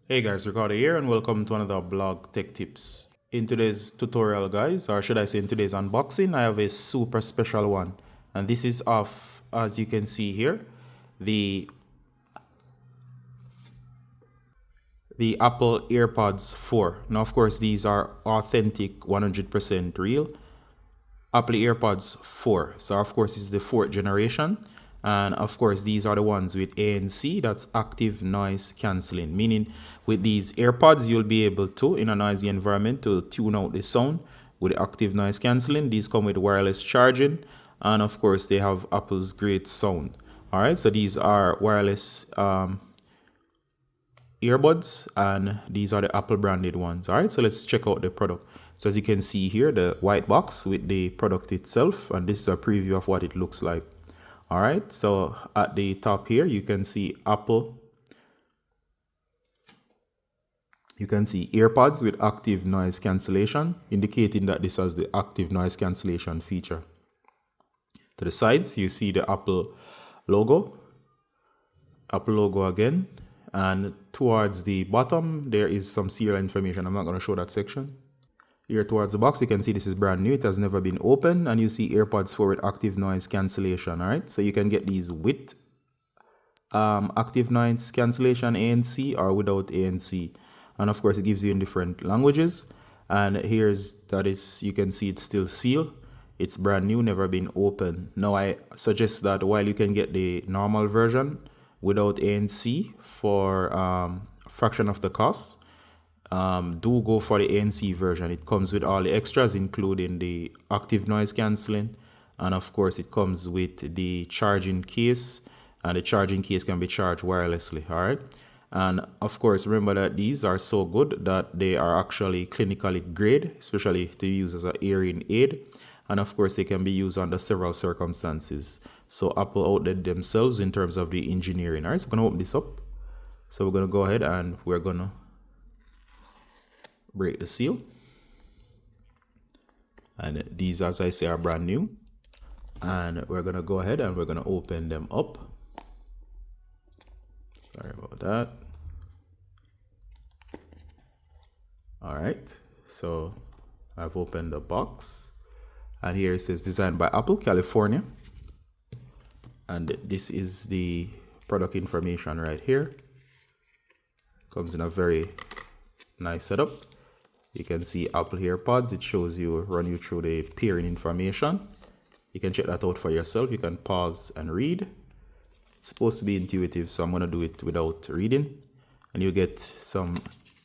Hey guys, Ricardo here and welcome to another blog tech tips. In today's tutorial guys, or should I say in today's unboxing, I have a super special one. And this is of, as you can see here, the Apple AirPods 4. Now of course these are authentic 100% real Apple AirPods 4. So of course this is the fourth generation. And of course these are the ones with ANC, that's active noise cancelling, meaning with these AirPods you'll be able to, in a noisy environment, to tune out the sound with the active noise cancelling. These come with wireless charging, and of course they have Apple's great sound. All right, so these are wireless earbuds, and these are the Apple branded ones. All right, so let's check out the product. So as you can see here, the white box with the product itself, and this is a preview of what it looks like. All right, so at the top here you can see Apple. You can see AirPods with active noise cancellation, indicating that this has the active noise cancellation feature. To the sides you see the Apple logo again, and towards the bottom there is some serial information. I'm not going to show that section. Here towards the box you can see this is brand new, it has never been opened, and you see AirPods 4 with active noise cancellation. All right, so you can get these with active noise cancellation ANC or without ANC, and of course it gives you in different languages. And you can see it's still sealed, it's brand new, never been opened. Now I suggest that while you can get the normal version without ANC for a fraction of the cost, do go for the ANC version. It comes with all the extras, including the active noise cancelling, and of course it comes with the charging case, and the charging case can be charged wirelessly. All right, and of course remember that these are so good that they are actually clinically grade, especially to use as a hearing aid, and of course they can be used under several circumstances. So Apple outdid themselves in terms of the engineering. All right, so we're gonna open this up. So we're gonna go ahead and we're gonna break the seal, and these, as I say, are brand new, and we're gonna go ahead and we're gonna open them up. Sorry about that. All right, so I've opened the box, and here it says designed by Apple, California, and this is the product information right here. Comes in a very nice setup. You can see Apple AirPods. It shows you, run you through the pairing information. You can check that out for yourself. You can pause and read. It's supposed to be intuitive, so I'm going to do it without reading. And you get some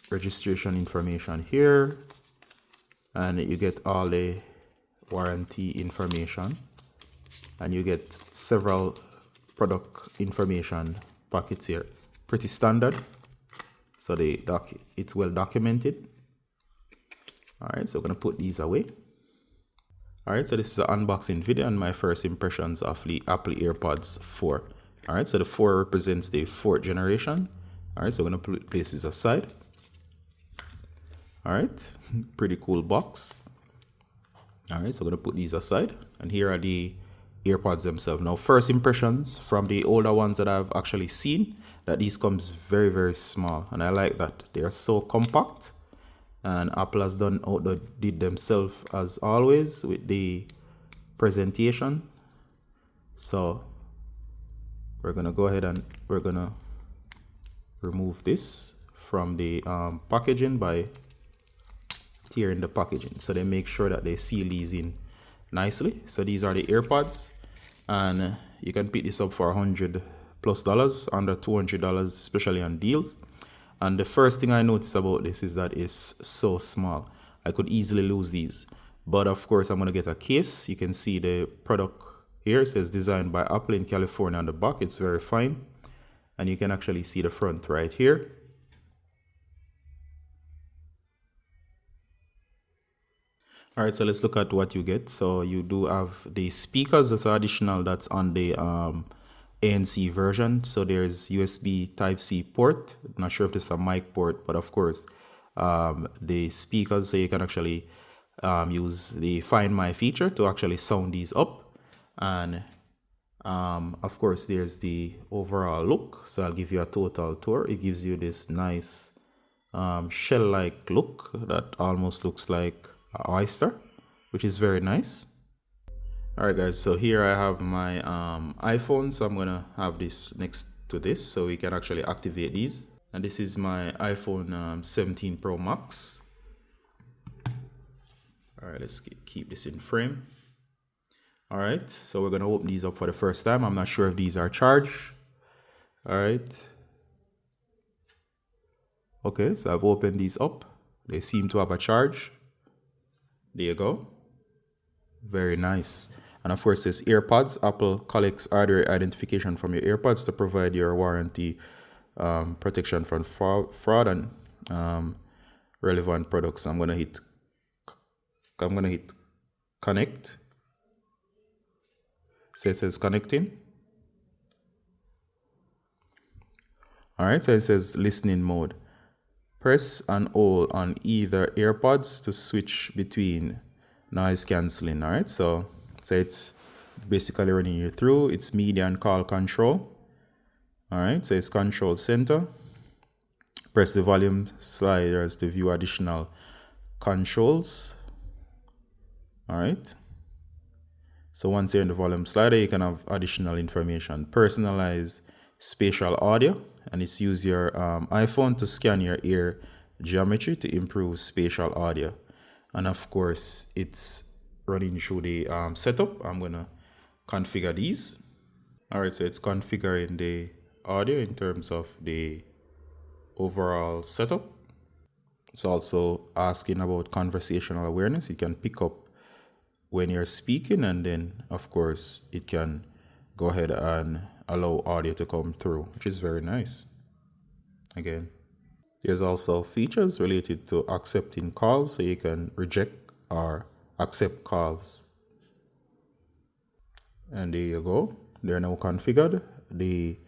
registration information here. And you get all the warranty information. And you get several product information packets here. Pretty standard. So it's well documented. All right, so we're gonna put these away. All right, so this is an unboxing video and my first impressions of the Apple AirPods 4. All right, so the 4 represents the 4th generation. All right, so we're gonna place this aside. All right, pretty cool box. All right, so we're gonna put these aside, and here are the AirPods themselves. Now, first impressions from the older ones that I've actually seen, that these comes very, very small, and I like that. They are so compact. And Apple has did themselves as always with the presentation. So we're gonna go ahead and we're gonna remove this from the packaging by tearing the packaging, so they make sure that they seal these in nicely. So these are the AirPods, and you can pick this up for $100+, under $200, especially on deals. And the first thing I noticed about this is that it's so small. I could easily lose these. But of course, I'm going to get a case. You can see the product here. It says designed by Apple in California on the back. It's very fine. And you can actually see the front right here. All right, so let's look at what you get. So you do have the speakers that's additional, that's on the ANC version. So there's USB Type-C port. I'm not sure if this is a mic port, but of course the speakers, so you can actually use the Find My feature to actually sound these up. And of course there's the overall look, so I'll give you a total tour. It gives you this nice shell-like look that almost looks like an oyster, which is very nice. All right, guys, so here I have my iPhone, so I'm gonna have this next to this so we can actually activate these. And this is my iPhone 17 Pro Max. All right, let's keep this in frame. All right, so we're gonna open these up for the first time. I'm not sure if these are charged. All right. Okay, so I've opened these up. They seem to have a charge. There you go. Very nice. And of course, this AirPods. Apple collects hardware identification from your AirPods to provide your warranty protection from fraud and relevant products. I'm gonna hit connect. So it says connecting. All right, so it says listening mode. Press and hold on either AirPods to switch between noise cancelling. All right, so it's basically running you through. It's media and call control. All right, so it's control center. Press the volume sliders to view additional controls. All right. So once you're in the volume slider, you can have additional information. Personalize spatial audio, and it's use your iPhone to scan your ear geometry to improve spatial audio. And of course, it's running through the setup. I'm gonna configure these. All right, so it's configuring the audio in terms of the overall setup. It's also asking about conversational awareness. You can pick up when you're speaking, and then of course it can go ahead and allow audio to come through, which is very nice. Again, there's also features related to accepting calls, so you can reject or accept calls. And there you go, they're now configured. The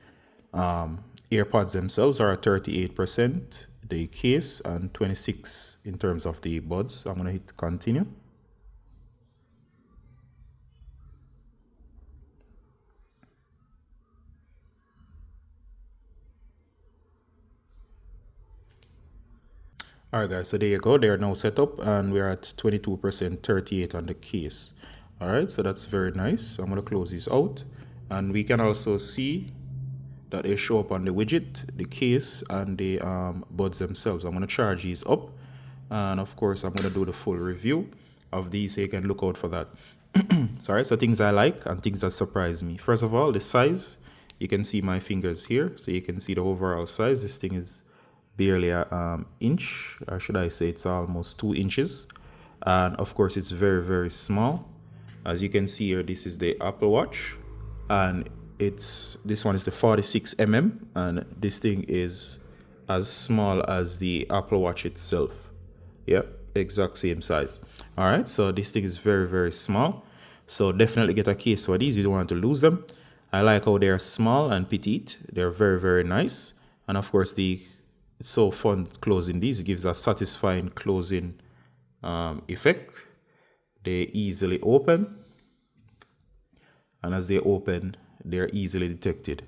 AirPods themselves are at 38%, the case, and 26 in terms of the buds. So I'm gonna hit continue. All right, guys, so there you go. They are now set up, and we're at 22%, 38 on the case. All right, so that's very nice. So I'm going to close this out, and we can also see that they show up on the widget, the case, and the buds themselves. I'm going to charge these up, and of course, I'm going to do the full review of these, so you can look out for that. Sorry, so things I like and things that surprise me. First of all, the size. You can see my fingers here, so you can see the overall size. This thing is barely an inch, or should I say it's almost 2 inches. And of course, it's very, very small. As you can see here, this is the Apple Watch, and this one is the 46mm, and this thing is as small as the Apple Watch itself. Yep, exact same size. All right, so this thing is very, very small. So definitely get a case for these. You don't want to lose them. I like how they're small and petite. They're very, very nice. And of course, it's so fun closing these. It gives a satisfying closing effect. They easily open, and as they open, they're easily detected.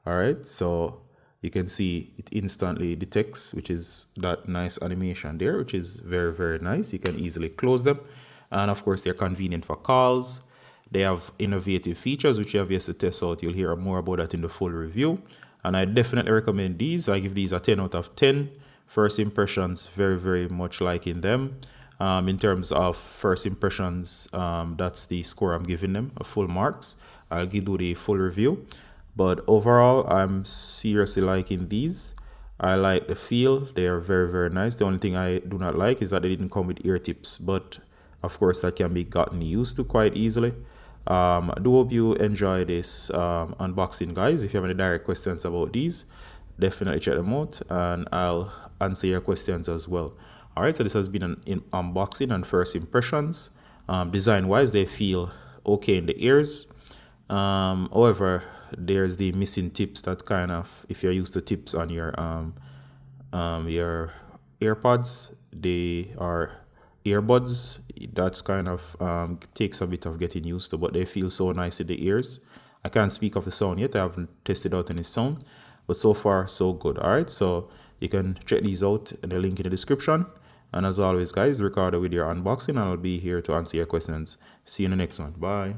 All right, so you can see it instantly detects, which is that nice animation there, which is very, very nice. You can easily close them, and of course, they're convenient for calls. They have innovative features, which you have yet to test out. You'll hear more about that in the full review. And I definitely recommend these. I give these a 10 out of 10. First impressions, very, very much liking them. In terms of first impressions, that's the score I'm giving them, a full marks. I'll do the full review. But overall, I'm seriously liking these. I like the feel. They are very, very nice. The only thing I do not like is that they didn't come with ear tips. But of course, that can be gotten used to quite easily. I do hope you enjoy this unboxing, guys. If you have any direct questions about these, definitely check them out, and I'll answer your questions as well. All right, so this has been an unboxing and first impressions. Design wise, they feel okay in the ears. However, there's the missing tips that kind of, if you're used to tips on your AirPods, they are earbuds, that's kind of takes a bit of getting used to, but they feel so nice in the ears. I can't speak of the sound yet. I haven't tested out any sound, but so far so good. All right, so You can check these out in the link in the description. And as always, guys, record a video unboxing, and I'll be here to answer your questions. See you in the next one. Bye.